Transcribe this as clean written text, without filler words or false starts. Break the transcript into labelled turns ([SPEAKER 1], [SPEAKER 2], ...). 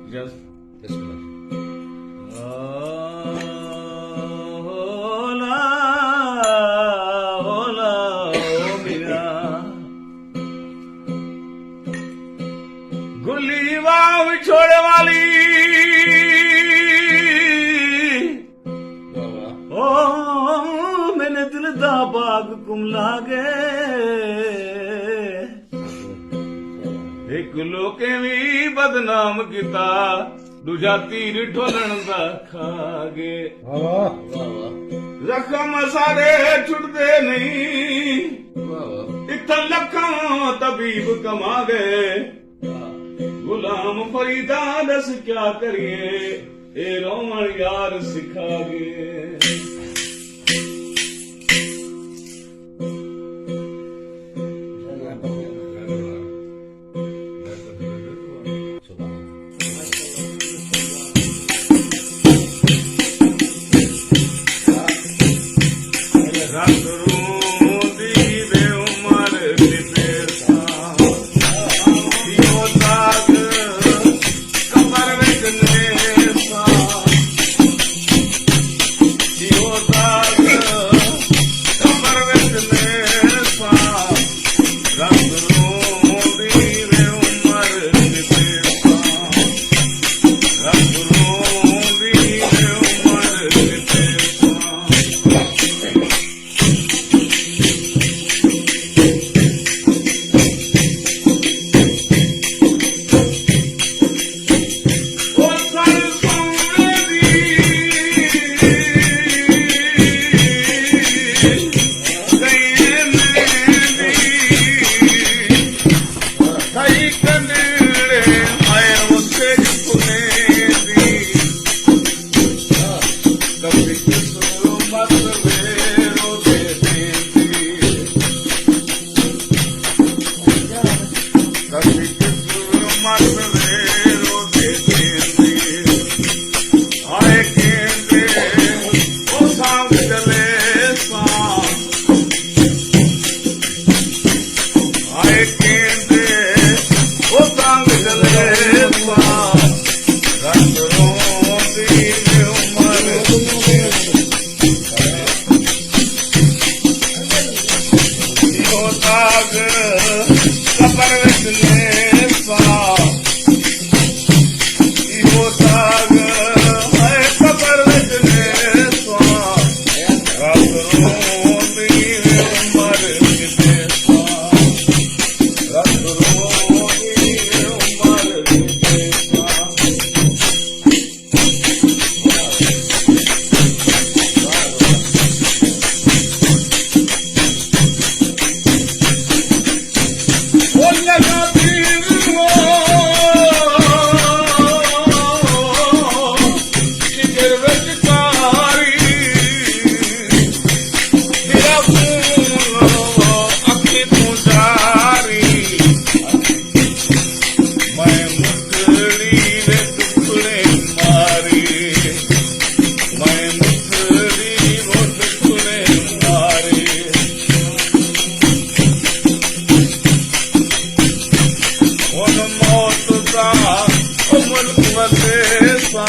[SPEAKER 1] Just
[SPEAKER 2] Bismillah.
[SPEAKER 1] hola, hola, oh mira. ਗੁੱਲੀ ਵਾਹ ਵਿਛੋੜੇ ਵਾਲੀ
[SPEAKER 2] Wow, wow.
[SPEAKER 1] ਓ ਮੈਨੇ ਦਿਲ ਦਾ ਬਾਗ ਕੁਮਲਾ ਗਏ ਇੱਕ ਲੋਕੇ ਵੀ ਬਦਨਾਮ ਕੀਤਾ ਦੂਜਾ ਤੀਰ ਠੋਲਣ ਦਾ ਖਾ ਗਏ
[SPEAKER 2] Wow, wow. Wow, wow.
[SPEAKER 1] ਜ਼ਖਮ ਸਾਰੇ ਛੁੱਟਦੇ ਨਹੀਂ
[SPEAKER 2] Wow, wow.
[SPEAKER 1] ਇੱਥੇ ਲੱਖਾਂ ਤਬੀਬ ਕਮਾ ਗਏ ਗੁਲਾਮ ਫਰੀਦਾ ਦਸ ਕਿਆ ਕਰੀਏ ਇਹ ਰੋਣ ਯਾਰ ਸਿਖਾ ਗਏ ਰੰਗ ਰੂੰਦੀ ਵੇ ਉਮਰ ਦੀ ਪੇਰਸਾ ਜੀਓ ਸਾਗ ਕਬਰ ਵਿੱਚ ਨੇਸਾ ਜੀਓ ਸਾਗ ਕਬਰ ਵਿੱਚ ਨੇਸਾ ਰੰਗ ਰੂੰਦੀ ਵੇ ਉਮਰ ਦੀ ਪੇਰਸਾ ਰੰਗ ਰੂੰਦੀ ਵੇ ਉਮਰ ਦੀ ਪੇਰਸਾ ਉਹ ਸਰ ਸੋਹਣੇ ਦੀ ਗਈਏ ਮੇਰੀ ਕਈ ਕੰਦੜੇ ਆਏ ਉਸੇ ਕੁਨੇ ਦੀ ਕਬੀ ਕਿਸੋ ਮਤ ਵੇਰੋ ਦੇ ਦੇਂਦੀ ਕਬੀ ਕਿਸੋ ਮਤ ਵੇਰੋ ਦੇ ਦੇਂਦੀ ਆਏ ਕਹਿੰਦੇ ਉਹ ਸਾਂਗ ਚਲੇ ਸਾਂ ਆਏ ਕਹਿੰਦੇ ਉਹ ਸਾਂਗ ਚਲੇ ਸਾਂ ਰੰਗ ਰੋਂਦੀ ਉਮਰ ਉਹ ਸਾਗ ਕਬਰ ਵਿੱਚ ਨੇ ਸਾਂ ਇਹੋ ਸਾਗ ਹੈ ਕਬਰ ਵਿੱਚ ਨੇ ਸਵਾ ਰੱਬ ਰੋਂਦੀ ਉਮਰ ਕਿਤੇ ਸਵਾ ਰੱਬ ਰੋਂਦੀ ਉਮਰ ਕਿਤੇ ਸਵਾ ਉਹ ਲਗਾ ਪੀਰ ਜਿਗਰ ਵਿੱਚ ਕਾਰੀ ਤੇਰਾ ਫੂਲ ਅੱਖੀ ਤੋਂ ਜਾਰੀ ਮੈਂ ਮੁਕਲੀ ਦੇ ਟੁਕੜੇ ਮਾਰੀ ਮੈਂ ਮੁਕਲੀ ਦੇ ਟੁਕੜੇ ਮਾਰੀ ਉਹ ਮੌਤ ਦਾ ਉਹ ਮੁਲਕ ਵਸੇ ਸਾ